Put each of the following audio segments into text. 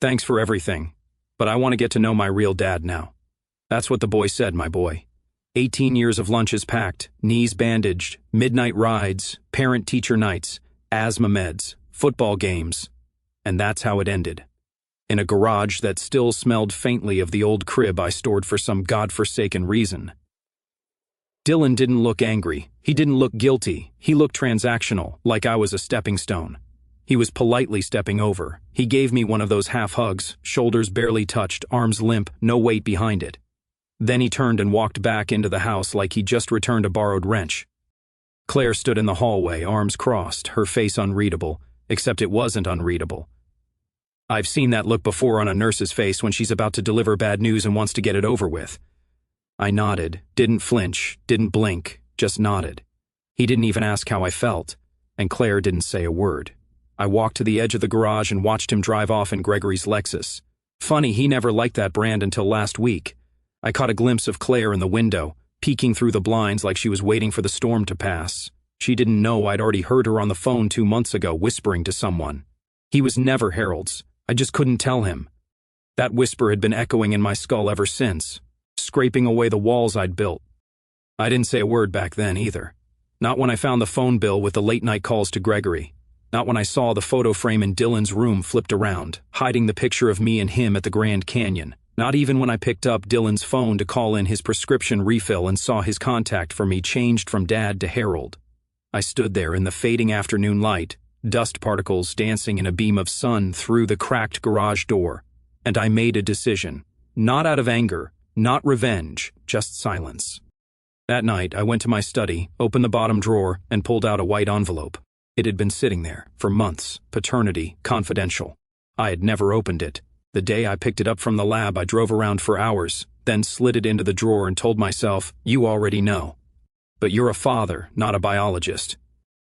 Thanks for everything, but I want to get to know my real dad now. That's what the boy said, my boy. 18 years of lunches packed, knees bandaged, midnight rides, parent-teacher nights, asthma meds, football games. And that's how it ended. In a garage that still smelled faintly of the old crib I stored for some godforsaken reason. Dylan didn't look angry. He didn't look guilty. He looked transactional, like I was a stepping stone. He was politely stepping over. He gave me one of those half hugs, shoulders barely touched, arms limp, no weight behind it. Then he turned and walked back into the house like he'd just returned a borrowed wrench. Claire stood in the hallway, arms crossed, her face unreadable, except it wasn't unreadable. I've seen that look before on a nurse's face when she's about to deliver bad news and wants to get it over with. I nodded, didn't flinch, didn't blink, just nodded. He didn't even ask how I felt, and Claire didn't say a word. I walked to the edge of the garage and watched him drive off in Gregory's Lexus. Funny, he never liked that brand until last week. I caught a glimpse of Claire in the window, peeking through the blinds like she was waiting for the storm to pass. She didn't know I'd already heard her on the phone 2 months ago whispering to someone. He was never Harold's. I just couldn't tell him. That whisper had been echoing in my skull ever since, scraping away the walls I'd built. I didn't say a word back then either. Not when I found the phone bill with the late-night calls to Gregory. Not when I saw the photo frame in Dylan's room flipped around, hiding the picture of me and him at the Grand Canyon. Not even when I picked up Dylan's phone to call in his prescription refill and saw his contact for me changed from Dad to Harold. I stood there in the fading afternoon light, dust particles dancing in a beam of sun through the cracked garage door, and I made a decision. Not out of anger, not revenge, just silence. That night, I went to my study, opened the bottom drawer, and pulled out a white envelope. It had been sitting there for months, paternity, confidential. I had never opened it. The day I picked it up from the lab, I drove around for hours, then slid it into the drawer and told myself, "You already know. But you're a father, not a biologist."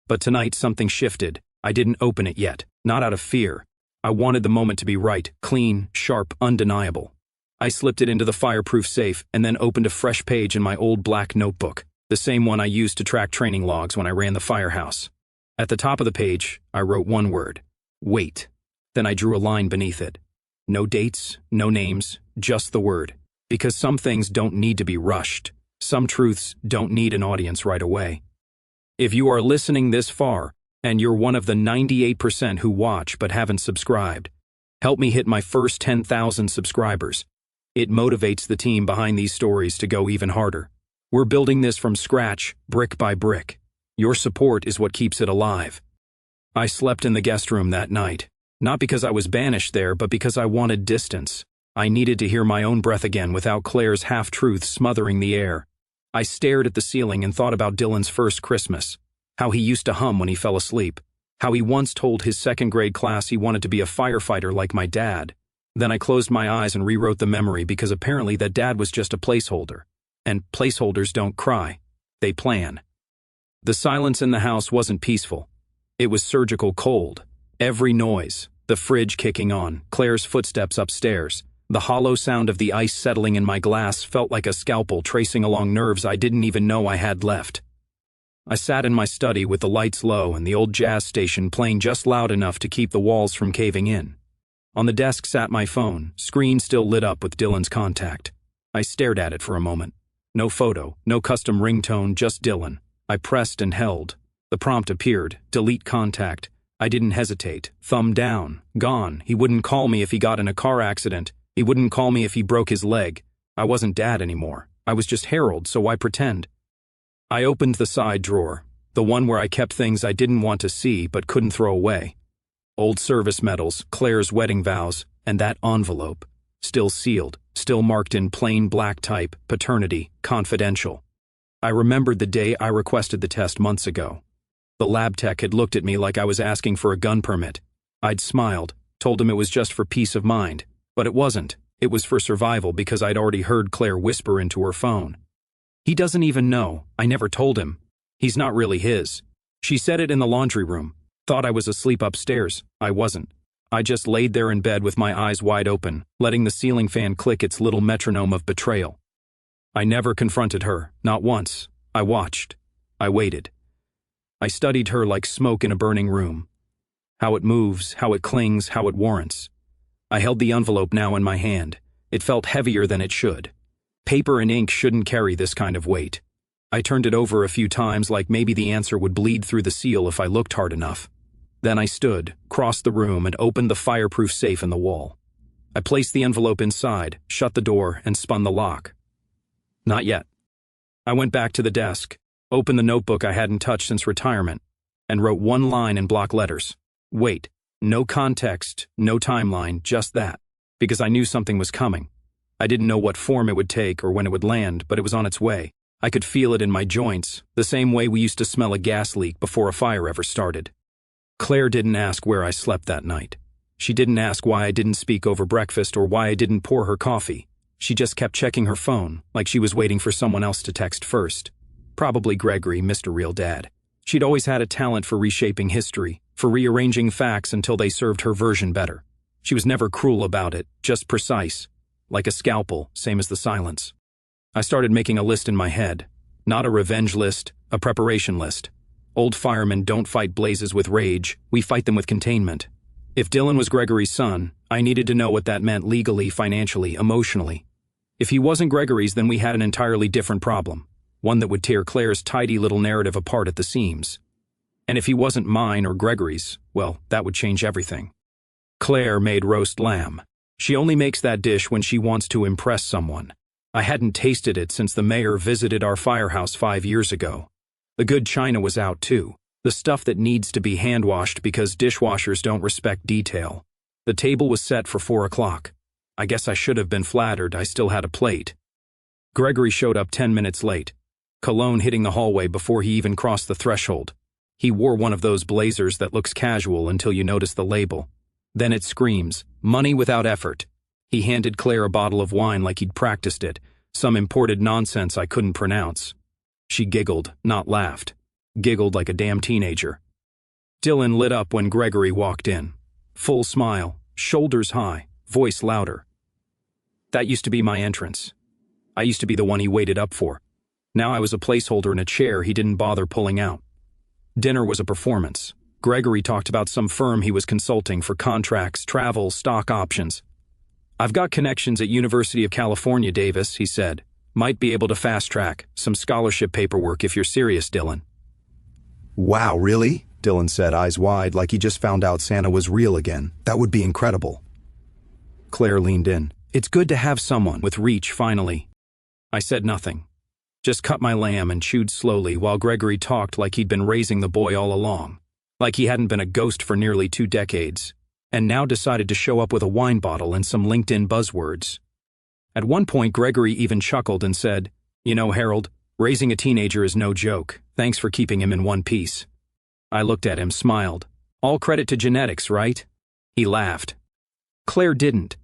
But tonight something shifted. I didn't open it yet, not out of fear. I wanted the moment to be right, clean, sharp, undeniable. I slipped it into the fireproof safe and then opened a fresh page in my old black notebook, the same one I used to track training logs when I ran the firehouse. At the top of the page, I wrote one word: wait. Then I drew a line beneath it. No dates, no names, just the word. Because some things don't need to be rushed. Some truths don't need an audience right away. If you are listening this far, and you're one of the 98% who watch but haven't subscribed, help me hit my first 10,000 subscribers. It motivates the team behind these stories to go even harder. We're building this from scratch, brick by brick. Your support is what keeps it alive. I slept in the guest room that night, not because I was banished there, but because I wanted distance. I needed to hear my own breath again without Claire's half-truths smothering the air. I stared at the ceiling and thought about Dylan's first Christmas. How he used to hum when he fell asleep. How he once told his second-grade class he wanted to be a firefighter like my dad. Then I closed my eyes and rewrote the memory because apparently that dad was just a placeholder. And placeholders don't cry. They plan. The silence in the house wasn't peaceful. It was surgical cold. Every noise, the fridge kicking on, Claire's footsteps upstairs, the hollow sound of the ice settling in my glass felt like a scalpel tracing along nerves I didn't even know I had left. I sat in my study with the lights low and the old jazz station playing just loud enough to keep the walls from caving in. On the desk sat my phone, screen still lit up with Dylan's contact. I stared at it for a moment. No photo, no custom ringtone, just Dylan. I pressed and held. The prompt appeared, delete contact. I didn't hesitate. Thumb down, gone. He wouldn't call me if he got in a car accident. He wouldn't call me if he broke his leg. I wasn't Dad anymore. I was just Harold, so why pretend? I opened the side drawer, the one where I kept things I didn't want to see but couldn't throw away. Old service medals, Claire's wedding vows, and that envelope. Still sealed, still marked in plain black type, paternity, confidential. I remembered the day I requested the test months ago. The lab tech had looked at me like I was asking for a gun permit. I'd smiled, told him it was just for peace of mind. But it wasn't. It was for survival because I'd already heard Claire whisper into her phone. He doesn't even know. I never told him. He's not really his. She said it in the laundry room. Thought I was asleep upstairs. I wasn't. I just laid there in bed with my eyes wide open, letting the ceiling fan click its little metronome of betrayal. I never confronted her, not once. I watched. I waited. I studied her like smoke in a burning room. How it moves, how it clings, how it warrants. I held the envelope now in my hand. It felt heavier than it should. Paper and ink shouldn't carry this kind of weight. I turned it over a few times like maybe the answer would bleed through the seal if I looked hard enough. Then I stood, crossed the room, and opened the fireproof safe in the wall. I placed the envelope inside, shut the door, and spun the lock. Not yet. I went back to the desk, opened the notebook I hadn't touched since retirement, and wrote one line in block letters. Wait. No context, no timeline, just that. Because I knew something was coming. I didn't know what form it would take or when it would land, but it was on its way. I could feel it in my joints, the same way we used to smell a gas leak before a fire ever started. Claire didn't ask where I slept that night. She didn't ask why I didn't speak over breakfast or why I didn't pour her coffee. She just kept checking her phone, like she was waiting for someone else to text first. Probably Gregory, Mr. Real Dad. She'd always had a talent for reshaping history, for rearranging facts until they served her version better. She was never cruel about it, just precise. Like a scalpel, same as the silence. I started making a list in my head. Not a revenge list, a preparation list. Old firemen don't fight blazes with rage, we fight them with containment. If Dylan was Gregory's son, I needed to know what that meant legally, financially, emotionally. If he wasn't Gregory's, then we had an entirely different problem. One that would tear Claire's tidy little narrative apart at the seams. And if he wasn't mine or Gregory's, well, that would change everything. Claire made roast lamb. She only makes that dish when she wants to impress someone. I hadn't tasted it since the mayor visited our firehouse 5 years ago. The good china was out too. The stuff that needs to be hand-washed because dishwashers don't respect detail. The table was set for 4 o'clock. I guess I should have been flattered I still had a plate. Gregory showed up 10 minutes late. Cologne hitting the hallway before he even crossed the threshold. He wore one of those blazers that looks casual until you notice the label. Then it screams, money without effort. He handed Claire a bottle of wine like he'd practiced it, some imported nonsense I couldn't pronounce. She giggled, not laughed. Giggled like a damn teenager. Dylan lit up when Gregory walked in. Full smile, shoulders high, voice louder. That used to be my entrance. I used to be the one he waited up for. Now I was a placeholder in a chair he didn't bother pulling out. Dinner was a performance. Gregory talked about some firm he was consulting for contracts, travel, stock options. I've got connections at University of California, Davis, he said. Might be able to fast-track some scholarship paperwork if you're serious, Dylan. Wow, really? Dylan said, eyes wide, like he just found out Santa was real again. That would be incredible. Claire leaned in. It's good to have someone with reach, finally. I said nothing. Just cut my lamb and chewed slowly while Gregory talked like he'd been raising the boy all along. Like he hadn't been a ghost for nearly 2 decades, and now decided to show up with a wine bottle and some LinkedIn buzzwords. At one point, Gregory even chuckled and said, You know, Harold, raising a teenager is no joke. Thanks for keeping him in one piece. I looked at him, smiled. All credit to genetics, right? He laughed. Claire didn't.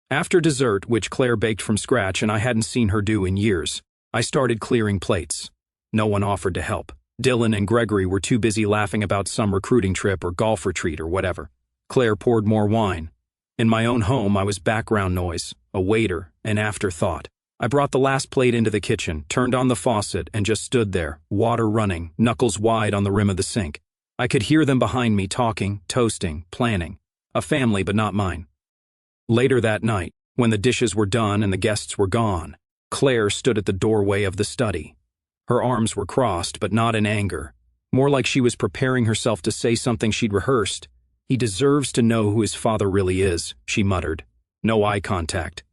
After dessert, which Claire baked from scratch and I hadn't seen her do in years, I started clearing plates. No one offered to help. Dylan and Gregory were too busy laughing about some recruiting trip or golf retreat or whatever. Claire poured more wine. In my own home, I was background noise, a waiter, an afterthought. I brought the last plate into the kitchen, turned on the faucet, and just stood there, water running, knuckles wide on the rim of the sink. I could hear them behind me talking, toasting, planning. A family, but not mine. Later that night, when the dishes were done and the guests were gone, Claire stood at the doorway of the study. Her arms were crossed, but not in anger. More like she was preparing herself to say something she'd rehearsed. He deserves to know who his father really is, she muttered. No eye contact.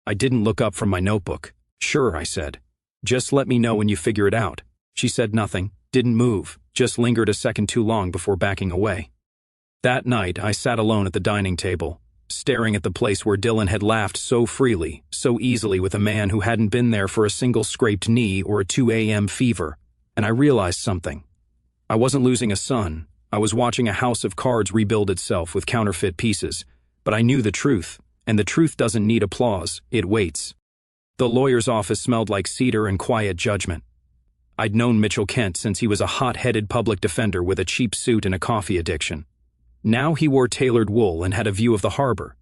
I didn't look up from my notebook. Sure, I said. Just let me know when you figure it out. She said nothing, didn't move, just lingered a second too long before backing away. That night, I sat alone at the dining table, staring at the place where Dylan had laughed so freely, so easily with a man who hadn't been there for a single scraped knee or a 2 a.m. fever, and I realized something. I wasn't losing a son. I was watching a house of cards rebuild itself with counterfeit pieces, but I knew the truth, and the truth doesn't need applause, it waits. The lawyer's office smelled like cedar and quiet judgment. I'd known Mitchell Kent since he was a hot-headed public defender with a cheap suit and a coffee addiction. Now he wore tailored wool and had a view of the harbor.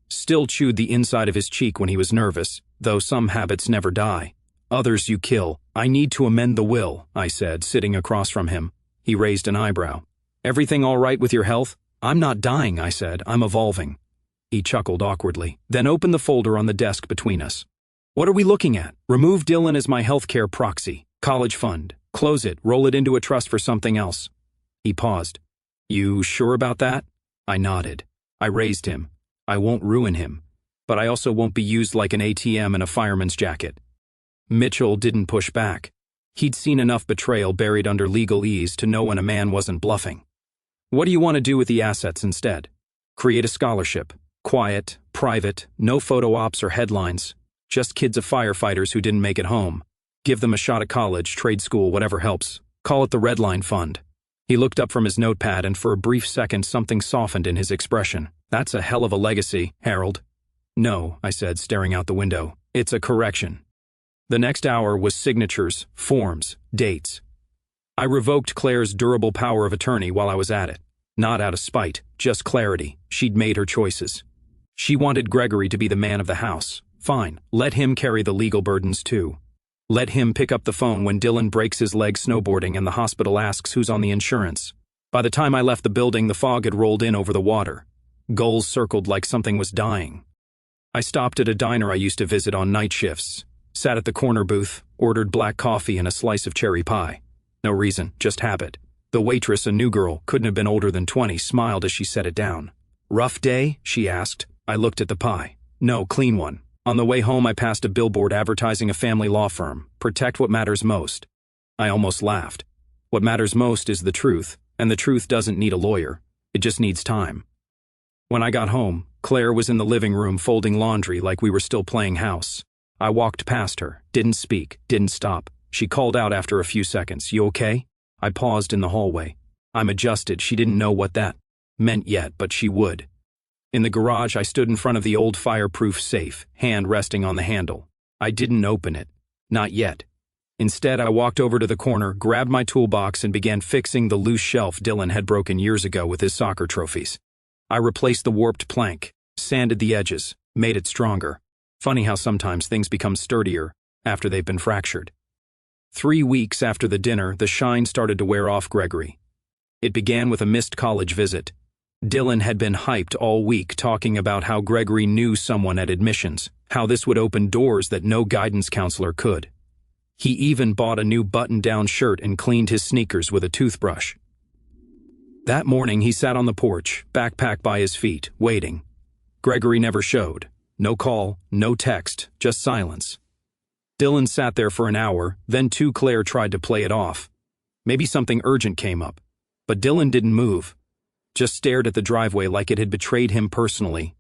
Still chewed the inside of his cheek when he was nervous, though some habits never die. Others you kill. I need to amend the will, I said, sitting across from him. He raised an eyebrow. Everything all right with your health? I'm not dying, I said. I'm evolving. He chuckled awkwardly, then opened the folder on the desk between us. What are we looking at? Remove Dylan as my healthcare proxy. College fund. Close it, roll it into a trust for something else. He paused. You sure about that? I nodded. I raised him. I won't ruin him, but I also won't be used like an ATM in a fireman's jacket. Mitchell didn't push back. He'd seen enough betrayal buried under legalese to know when a man wasn't bluffing. What do you want to do with the assets instead? Create a scholarship. Quiet, private, no photo ops or headlines. Just kids of firefighters who didn't make it home. Give them a shot at college, trade school, whatever helps. Call it the Red Line Fund. He looked up from his notepad and for a brief second something softened in his expression. That's a hell of a legacy, Harold. No, I said, staring out the window. It's a correction. The next hour was signatures, forms, dates. I revoked Claire's durable power of attorney while I was at it. Not out of spite, just clarity. She'd made her choices. She wanted Gregory to be the man of the house. Fine, let him carry the legal burdens too. Let him pick up the phone when Dylan breaks his leg snowboarding and the hospital asks who's on the insurance. By the time I left the building, the fog had rolled in over the water. Gulls circled like something was dying. I stopped at a diner I used to visit on night shifts, sat at the corner booth, ordered black coffee and a slice of cherry pie. No reason, just habit. The waitress, a new girl, couldn't have been older than 20, smiled as she set it down. Rough day? She asked. I looked at the pie. No, clean one. On the way home, I passed a billboard advertising a family law firm. Protect what matters most. I almost laughed. What matters most is the truth, and the truth doesn't need a lawyer. It just needs time. When I got home, Claire was in the living room folding laundry like we were still playing house. I walked past her, didn't speak, didn't stop. She called out after a few seconds, "You okay?" I paused in the hallway. I'm adjusted. She didn't know what that meant yet, but she would. In the garage, I stood in front of the old fireproof safe, hand resting on the handle. I didn't open it. Not yet. Instead, I walked over to the corner, grabbed my toolbox, and began fixing the loose shelf Dylan had broken years ago with his soccer trophies. I replaced the warped plank, sanded the edges, made it stronger. Funny how sometimes things become sturdier after they've been fractured. 3 weeks after the dinner, the shine started to wear off Gregory. It began with a missed college visit. Dylan had been hyped all week talking about how Gregory knew someone at admissions, how this would open doors that no guidance counselor could. He even bought a new button-down shirt and cleaned his sneakers with a toothbrush. That morning, he sat on the porch, backpack by his feet, waiting. Gregory never showed. No call, no text, just silence. Dylan sat there for an hour, then Claire tried to play it off. Maybe something urgent came up. But Dylan didn't move. Just stared at the driveway like it had betrayed him personally.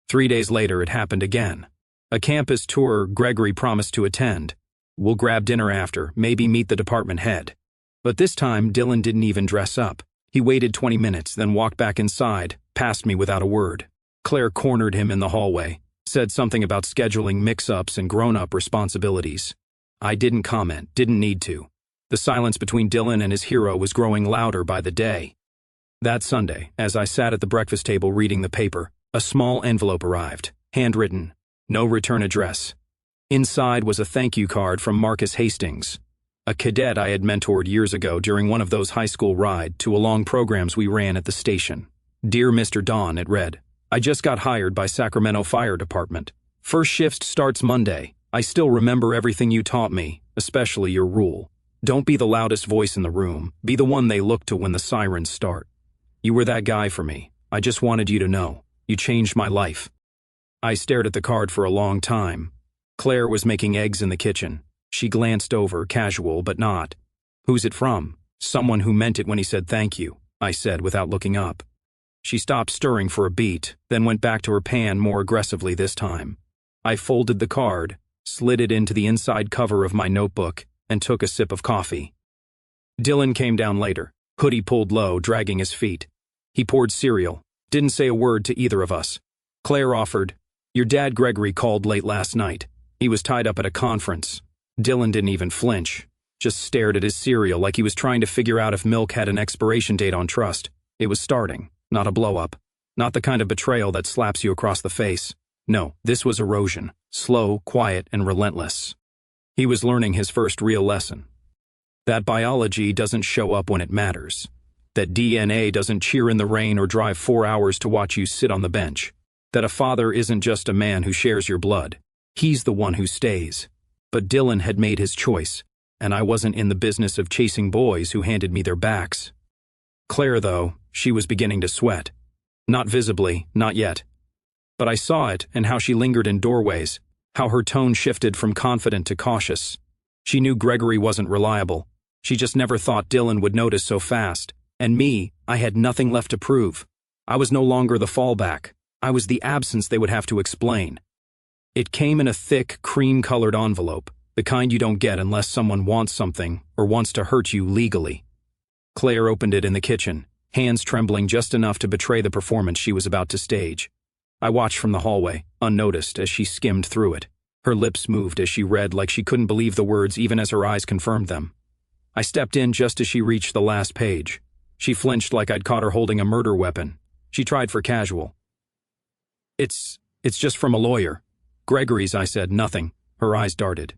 3 days later, it happened again. A campus tour Gregory promised to attend. We'll grab dinner after, maybe meet the department head. But this time, Dylan didn't even dress up. He waited 20 minutes, then walked back inside, past me without a word. Claire cornered him in the hallway, said something about scheduling mix-ups and grown-up responsibilities. I didn't comment, didn't need to. The silence between Dylan and his hero was growing louder by the day. That Sunday, as I sat at the breakfast table reading the paper, a small envelope arrived, handwritten, no return address. Inside was a thank you card from Marcus Hastings, a cadet I had mentored years ago during one of those high school ride-to-along programs we ran at the station. Dear Mr. Don, it read, I just got hired by Sacramento Fire Department. First shift starts Monday. I still remember everything you taught me, especially your rule. Don't be the loudest voice in the room. Be the one they look to when the sirens start. You were that guy for me. I just wanted you to know. You changed my life. I stared at the card for a long time. Claire was making eggs in the kitchen. She glanced over, casual but not. Who's it from? Someone who meant it when he said thank you, I said without looking up. She stopped stirring for a beat, then went back to her pan more aggressively this time. I folded the card, slid it into the inside cover of my notebook, and took a sip of coffee. Dylan came down later, hoodie pulled low, dragging his feet. He poured cereal, didn't say a word to either of us. Claire offered, Your dad Gregory called late last night. He was tied up at a conference. Dylan didn't even flinch, just stared at his cereal like he was trying to figure out if milk had an expiration date on trust. It was starting, not a blow-up. Not the kind of betrayal that slaps you across the face. No, this was erosion, slow, quiet, and relentless. He was learning his first real lesson. That biology doesn't show up when it matters. That DNA doesn't cheer in the rain or drive 4 hours to watch you sit on the bench. That a father isn't just a man who shares your blood. He's the one who stays. But Dylan had made his choice, and I wasn't in the business of chasing boys who handed me their backs. Claire, though, she was beginning to sweat. Not visibly, not yet. But I saw it and how she lingered in doorways, how her tone shifted from confident to cautious. She knew Gregory wasn't reliable. She just never thought Dylan would notice so fast. And me, I had nothing left to prove. I was no longer the fallback. I was the absence they would have to explain. It came in a thick, cream-colored envelope, the kind you don't get unless someone wants something or wants to hurt you legally. Claire opened it in the kitchen, hands trembling just enough to betray the performance she was about to stage. I watched from the hallway, unnoticed, as she skimmed through it. Her lips moved as she read like she couldn't believe the words even as her eyes confirmed them. I stepped in just as she reached the last page. She flinched like I'd caught her holding a murder weapon. She tried for casual. It's just from a lawyer. Gregory's, I said. Nothing. Her eyes darted.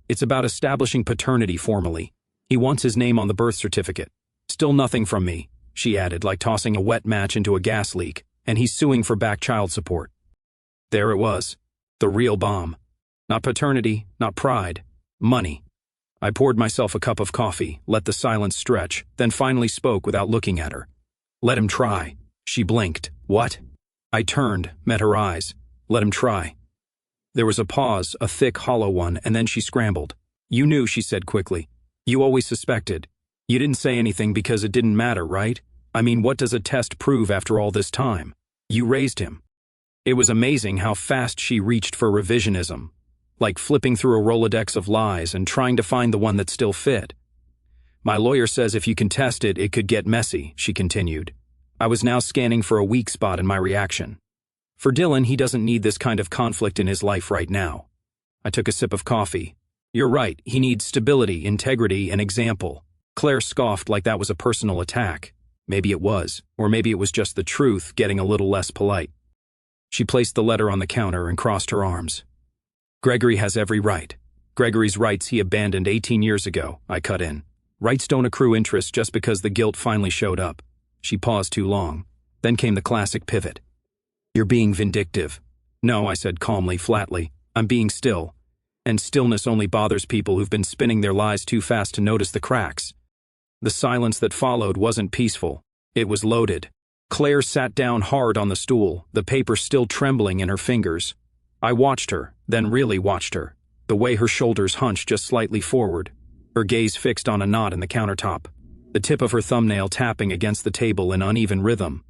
It's about establishing paternity formally. He wants his name on the birth certificate. Still nothing from me, she added, like tossing a wet match into a gas leak, and he's suing for back child support. There it was. The real bomb. Not paternity, not pride. Money. I poured myself a cup of coffee, let the silence stretch, then finally spoke without looking at her. Let him try. She blinked. What? I turned, met her eyes. Let him try. There was a pause, a thick, hollow one, and then she scrambled. You knew, she said quickly. You always suspected. You didn't say anything because it didn't matter, right? I mean, what does a test prove after all this time? You raised him. It was amazing how fast she reached for revisionism, like flipping through a Rolodex of lies and trying to find the one that still fit. My lawyer says if you can test it, it could get messy, she continued. I was now scanning for a weak spot in my reaction. For Dylan, he doesn't need this kind of conflict in his life right now. I took a sip of coffee. You're right, he needs stability, integrity, and example. Claire scoffed like that was a personal attack. Maybe it was, or maybe it was just the truth getting a little less polite. She placed the letter on the counter and crossed her arms. Gregory has every right. Gregory's rights he abandoned 18 years ago, I cut in. Rights don't accrue interest just because the guilt finally showed up. She paused too long. Then came the classic pivot. You're being vindictive. No, I said calmly, flatly. I'm being still. And stillness only bothers people who've been spinning their lies too fast to notice the cracks. The silence that followed wasn't peaceful. It was loaded. Claire sat down hard on the stool, the paper still trembling in her fingers. I watched her, then really watched her, the way her shoulders hunched just slightly forward, her gaze fixed on a knot in the countertop, the tip of her thumbnail tapping against the table in uneven rhythm.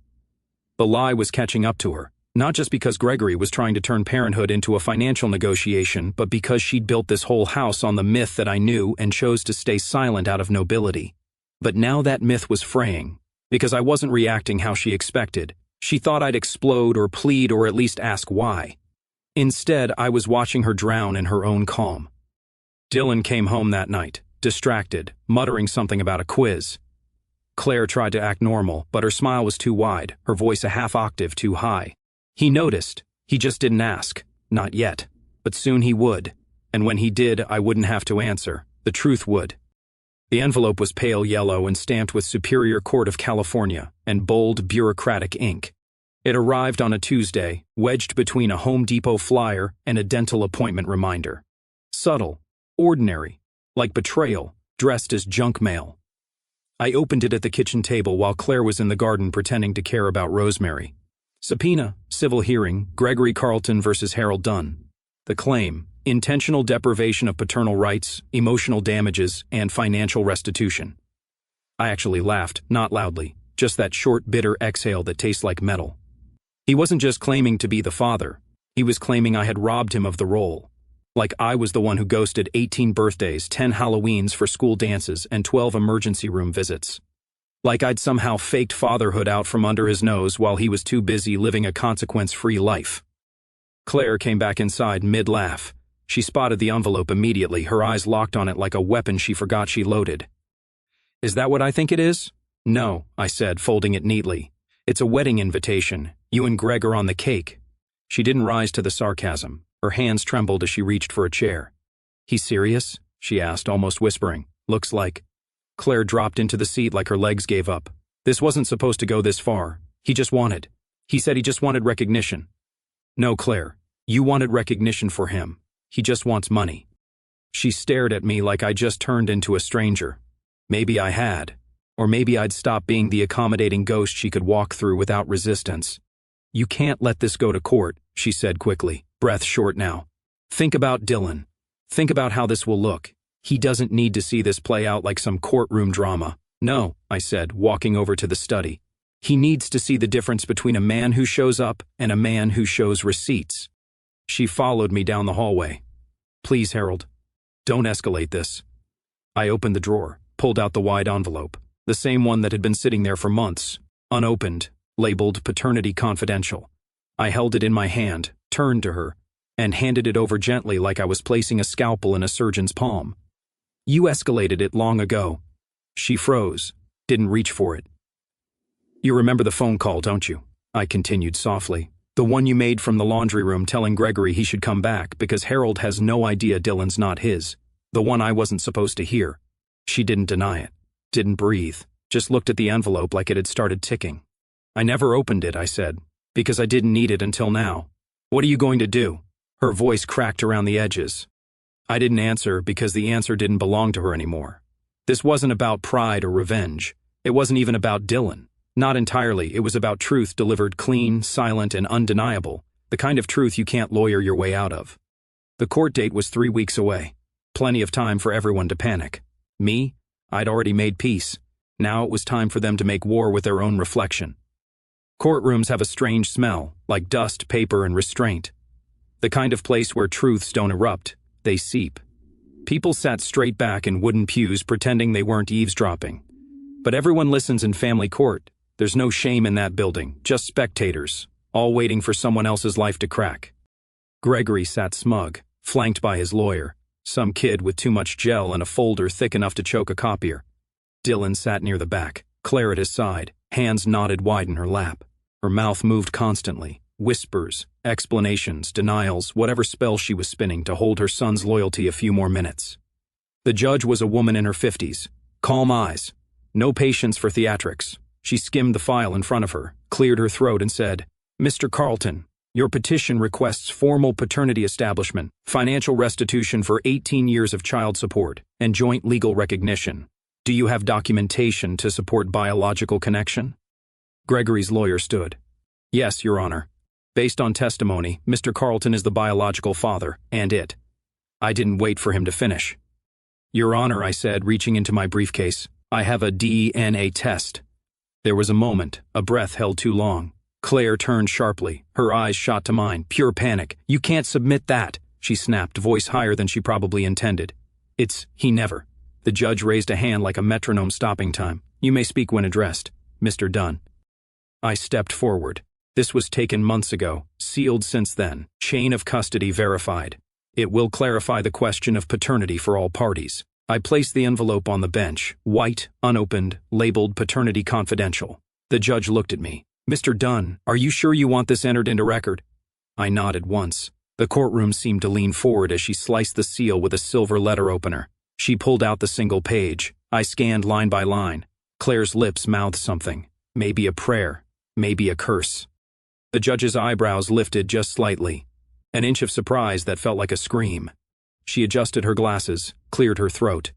The lie was catching up to her, not just because Gregory was trying to turn parenthood into a financial negotiation, but because she'd built this whole house on the myth that I knew and chose to stay silent out of nobility. But now that myth was fraying, because I wasn't reacting how she expected. She thought I'd explode or plead or at least ask why. Instead, I was watching her drown in her own calm. Dylan came home that night, distracted, muttering something about a quiz. Claire tried to act normal, but her smile was too wide, her voice a half octave too high. He noticed. He just didn't ask. Not yet. But soon he would. And when he did, I wouldn't have to answer. The truth would. The envelope was pale yellow and stamped with Superior Court of California and bold, bureaucratic ink. It arrived on a Tuesday, wedged between a Home Depot flyer and a dental appointment reminder. Subtle, ordinary, like betrayal, dressed as junk mail. I opened it at the kitchen table while Claire was in the garden pretending to care about Rosemary. Subpoena, civil hearing, Gregory Carlton versus Harold Dunn. The claim, intentional deprivation of paternal rights, emotional damages, and financial restitution. I actually laughed, not loudly, just that short, bitter exhale that tastes like metal. He wasn't just claiming to be the father. He was claiming I had robbed him of the role. Like I was the one who ghosted 18 birthdays, 10 Halloweens for school dances, and 12 emergency room visits. Like I'd somehow faked fatherhood out from under his nose while he was too busy living a consequence-free life. Claire came back inside mid-laugh. She spotted the envelope immediately, her eyes locked on it like a weapon she forgot she loaded. Is that what I think it is? No, I said, folding it neatly. It's a wedding invitation. You and Greg are on the cake. She didn't rise to the sarcasm. Her hands trembled as she reached for a chair. He's serious? She asked, almost whispering. Looks like. Claire dropped into the seat like her legs gave up. This wasn't supposed to go this far. He said he just wanted recognition. No, Claire. You wanted recognition for him. He just wants money. She stared at me like I just turned into a stranger. Maybe I had. Or maybe I'd stopped being the accommodating ghost she could walk through without resistance. You can't let this go to court, she said quickly, breath short now. Think about Dylan. Think about how this will look. He doesn't need to see this play out like some courtroom drama. No, I said, walking over to the study. He needs to see the difference between a man who shows up and a man who shows receipts. She followed me down the hallway. Please, Harold, don't escalate this. I opened the drawer, pulled out the wide envelope, the same one that had been sitting there for months, unopened, labeled Paternity Confidential. I held it in my hand, turned to her, and handed it over gently like I was placing a scalpel in a surgeon's palm. You escalated it long ago. She froze, didn't reach for it. You remember the phone call, don't you? I continued softly. The one you made from the laundry room telling Gregory he should come back because Harold has no idea Dylan's not his. The one I wasn't supposed to hear. She didn't deny it, didn't breathe, just looked at the envelope like it had started ticking. I never opened it, I said, because I didn't need it until now. What are you going to do? Her voice cracked around the edges. I didn't answer because the answer didn't belong to her anymore. This wasn't about pride or revenge. It wasn't even about Dylan. Not entirely. It was about truth delivered clean, silent, and undeniable, the kind of truth you can't lawyer your way out of. The court date was 3 weeks away. Plenty of time for everyone to panic. Me? I'd already made peace. Now it was time for them to make war with their own reflection. Courtrooms have a strange smell, like dust, paper, and restraint. The kind of place where truths don't erupt, they seep. People sat straight back in wooden pews pretending they weren't eavesdropping. But everyone listens in family court. There's no shame in that building, just spectators, all waiting for someone else's life to crack. Gregory sat smug, flanked by his lawyer, some kid with too much gel and a folder thick enough to choke a copier. Dylan sat near the back, Claire at his side, hands knotted wide in her lap. Her mouth moved constantly, whispers, explanations, denials, whatever spell she was spinning to hold her son's loyalty a few more minutes. The judge was a woman in her 50s, calm eyes, no patience for theatrics. She skimmed the file in front of her, cleared her throat and said, Mr. Carlton, your petition requests formal paternity establishment, financial restitution for 18 years of child support, and joint legal recognition. Do you have documentation to support biological connection? Gregory's lawyer stood. Yes, Your Honor. Based on testimony, Mr. Carlton is the biological father, and it. I didn't wait for him to finish. Your Honor, I said, reaching into my briefcase, I have a DNA test. There was a moment, a breath held too long. Claire turned sharply, her eyes shot to mine, pure panic. You can't submit that, she snapped, voice higher than she probably intended. He never. The judge raised a hand like a metronome stopping time. You may speak when addressed, Mr. Dunn. I stepped forward. This was taken months ago, sealed since then, chain of custody verified. It will clarify the question of paternity for all parties. I placed the envelope on the bench, white, unopened, labeled Paternity Confidential. The judge looked at me. Mr. Dunn, are you sure you want this entered into record? I nodded once. The courtroom seemed to lean forward as she sliced the seal with a silver letter opener. She pulled out the single page. I scanned line by line. Claire's lips mouthed something. Maybe a prayer. Maybe a curse. The judge's eyebrows lifted just slightly. An inch of surprise that felt like a scream. She adjusted her glasses, cleared her throat.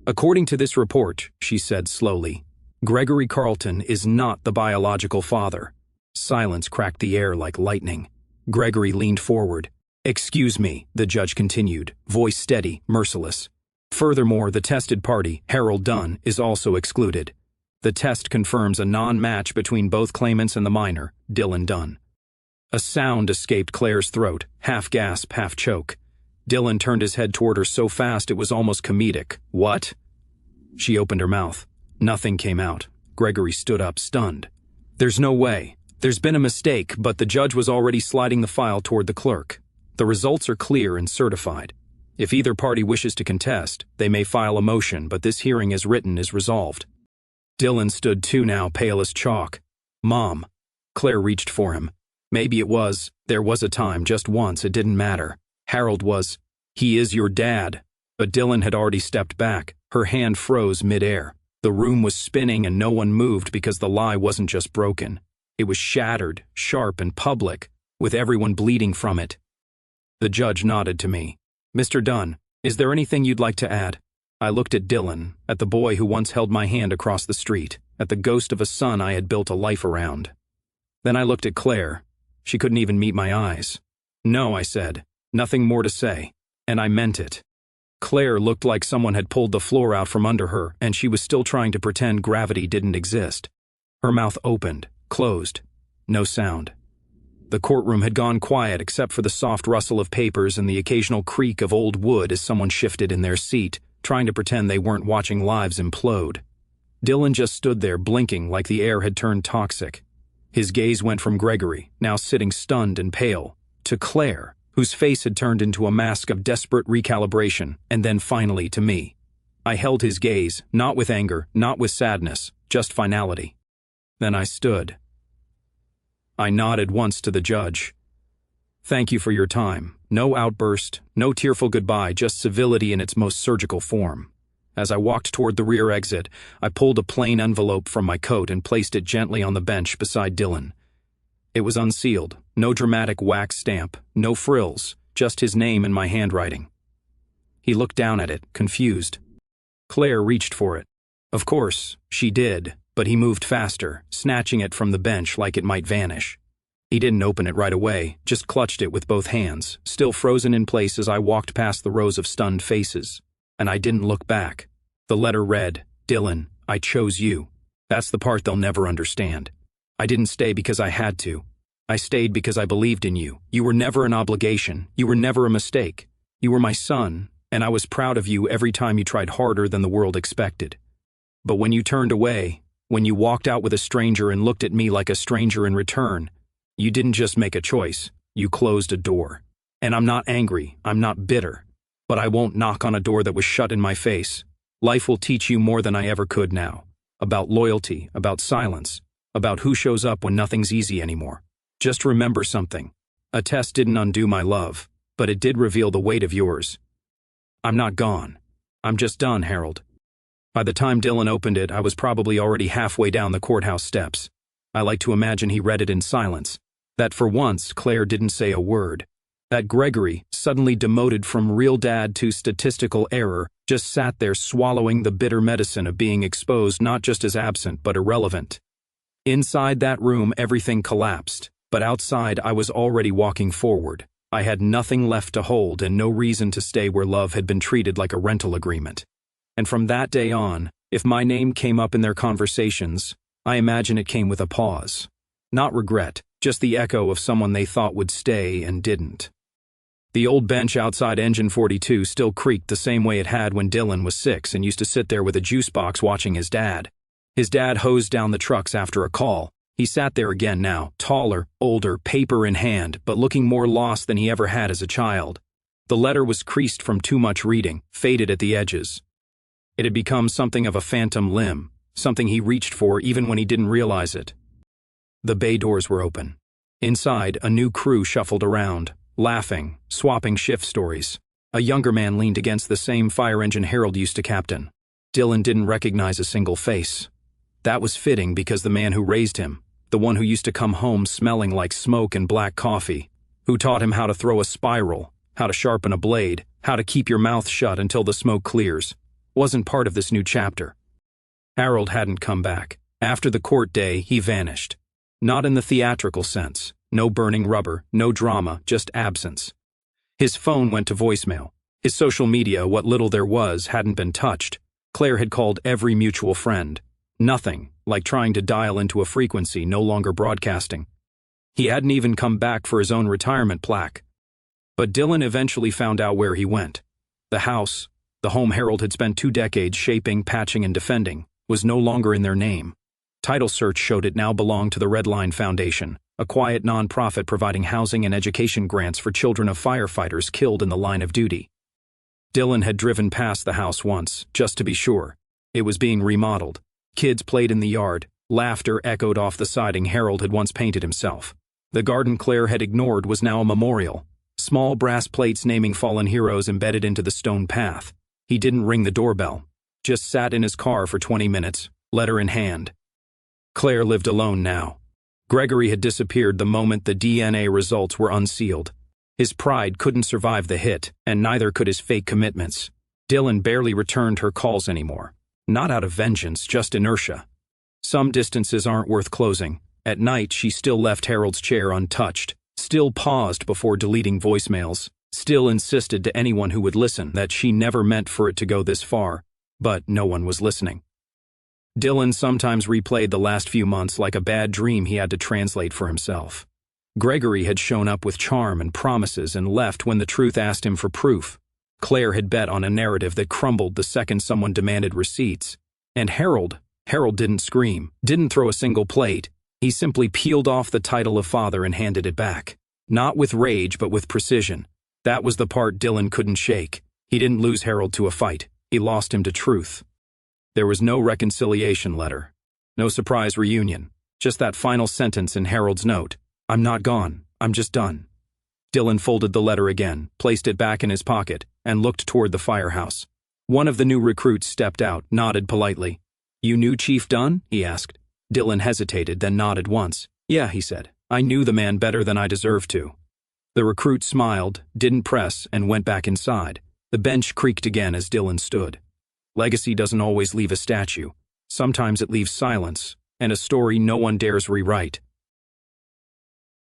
According to this report, she said slowly, Gregory Carlton is not the biological father. Silence cracked the air like lightning. Gregory leaned forward. Excuse me, the judge continued, voice steady, merciless. Furthermore, the tested party, Harold Dunn, is also excluded. The test confirms a non-match between both claimants and the minor, Dylan Dunn. A sound escaped Claire's throat, half gasp, half choke. Dylan turned his head toward her so fast it was almost comedic. What? She opened her mouth. Nothing came out. Gregory stood up, stunned. There's no way. There's been a mistake, but the judge was already sliding the file toward the clerk. The results are clear and certified. If either party wishes to contest, they may file a motion, but this hearing as written is resolved. Dylan stood too now, pale as chalk. Mom. Claire reached for him. Maybe there was a time, just once, it didn't matter. Harold was, he is your dad. But Dylan had already stepped back. Her hand froze mid-air. The room was spinning and no one moved because the lie wasn't just broken. It was shattered, sharp and public, with everyone bleeding from it. The judge nodded to me. "Mr. Dunn, is there anything you'd like to add?" I looked at Dylan, at the boy who once held my hand across the street, at the ghost of a son I had built a life around. Then I looked at Claire. She couldn't even meet my eyes. "No," I said. "Nothing more to say." And I meant it. Claire looked like someone had pulled the floor out from under her, and she was still trying to pretend gravity didn't exist. Her mouth opened, closed. No sound. The courtroom had gone quiet except for the soft rustle of papers and the occasional creak of old wood as someone shifted in their seat, trying to pretend they weren't watching lives implode. Dylan just stood there blinking like the air had turned toxic. His gaze went from Gregory, now sitting stunned and pale, to Claire, whose face had turned into a mask of desperate recalibration, and then finally to me. I held his gaze, not with anger, not with sadness, just finality. Then I stood. I nodded once to the judge. "Thank you for your time." No outburst, no tearful goodbye, just civility in its most surgical form. As I walked toward the rear exit, I pulled a plain envelope from my coat and placed it gently on the bench beside Dylan. It was unsealed, no dramatic wax stamp, no frills, just his name in my handwriting. He looked down at it, confused. Claire reached for it. Of course, she did, but he moved faster, snatching it from the bench like it might vanish. He didn't open it right away, just clutched it with both hands, still frozen in place as I walked past the rows of stunned faces. And I didn't look back. The letter read, "Dylan, I chose you. That's the part they'll never understand. I didn't stay because I had to. I stayed because I believed in you. You were never an obligation. You were never a mistake. You were my son, and I was proud of you every time you tried harder than the world expected. But when you turned away, when you walked out with a stranger and looked at me like a stranger in return, you didn't just make a choice, you closed a door. And I'm not angry, I'm not bitter. But I won't knock on a door that was shut in my face. Life will teach you more than I ever could now. About loyalty, about silence, about who shows up when nothing's easy anymore. Just remember something. A test didn't undo my love, but it did reveal the weight of yours. I'm not gone. I'm just done, Harold." By the time Dylan opened it, I was probably already halfway down the courthouse steps. I like to imagine he read it in silence. That for once, Claire didn't say a word. That Gregory, suddenly demoted from real dad to statistical error, just sat there swallowing the bitter medicine of being exposed not just as absent but irrelevant. Inside that room, everything collapsed, but outside I was already walking forward. I had nothing left to hold and no reason to stay where love had been treated like a rental agreement. And from that day on, if my name came up in their conversations, I imagine it came with a pause. Not regret, just the echo of someone they thought would stay and didn't. The old bench outside Engine 42 still creaked the same way it had when Dylan was 6 and used to sit there with a juice box watching his dad. His dad hosed down the trucks after a call. He sat there again now, taller, older, paper in hand, but looking more lost than he ever had as a child. The letter was creased from too much reading, faded at the edges. It had become something of a phantom limb, something he reached for even when he didn't realize it. The bay doors were open. Inside, a new crew shuffled around, laughing, swapping shift stories. A younger man leaned against the same fire engine Harold used to captain. Dylan didn't recognize a single face. That was fitting because the man who raised him, the one who used to come home smelling like smoke and black coffee, who taught him how to throw a spiral, how to sharpen a blade, how to keep your mouth shut until the smoke clears, wasn't part of this new chapter. Harold hadn't come back. After the court day, he vanished. Not in the theatrical sense. No burning rubber, no drama, just absence. His phone went to voicemail. His social media, what little there was, hadn't been touched. Claire had called every mutual friend. Nothing, like trying to dial into a frequency no longer broadcasting. He hadn't even come back for his own retirement plaque. But Dylan eventually found out where he went. The house, the home Harold had spent 2 decades shaping, patching, and defending, was no longer in their name. Title search showed it now belonged to the Red Line Foundation, a quiet nonprofit providing housing and education grants for children of firefighters killed in the line of duty. Dylan had driven past the house once, just to be sure. It was being remodeled. Kids played in the yard. Laughter echoed off the siding Harold had once painted himself. The garden Claire had ignored was now a memorial. Small brass plates naming fallen heroes embedded into the stone path. He didn't ring the doorbell. Just sat in his car for 20 minutes, letter in hand. Claire lived alone now. Gregory had disappeared the moment the DNA results were unsealed. His pride couldn't survive the hit, and neither could his fake commitments. Dylan barely returned her calls anymore. Not out of vengeance, just inertia. Some distances aren't worth closing. At night, she still left Harold's chair untouched, still paused before deleting voicemails, still insisted to anyone who would listen that she never meant for it to go this far, but no one was listening. Dylan sometimes replayed the last few months like a bad dream he had to translate for himself. Gregory had shown up with charm and promises and left when the truth asked him for proof. Claire had bet on a narrative that crumbled the second someone demanded receipts. And Harold didn't scream, didn't throw a single plate. He simply peeled off the title of father and handed it back. Not with rage, but with precision. That was the part Dylan couldn't shake. He didn't lose Harold to a fight. He lost him to truth. There was no reconciliation letter. No surprise reunion. Just that final sentence in Harold's note. "I'm not gone. I'm just done." Dylan folded the letter again, placed it back in his pocket, and looked toward the firehouse. One of the new recruits stepped out, nodded politely. "You knew Chief Dunn?" he asked. Dylan hesitated, then nodded once. "Yeah," he said. "I knew the man better than I deserved to." The recruit smiled, didn't press, and went back inside. The bench creaked again as Dylan stood. Legacy doesn't always leave a statue. Sometimes it leaves silence, and a story no one dares rewrite.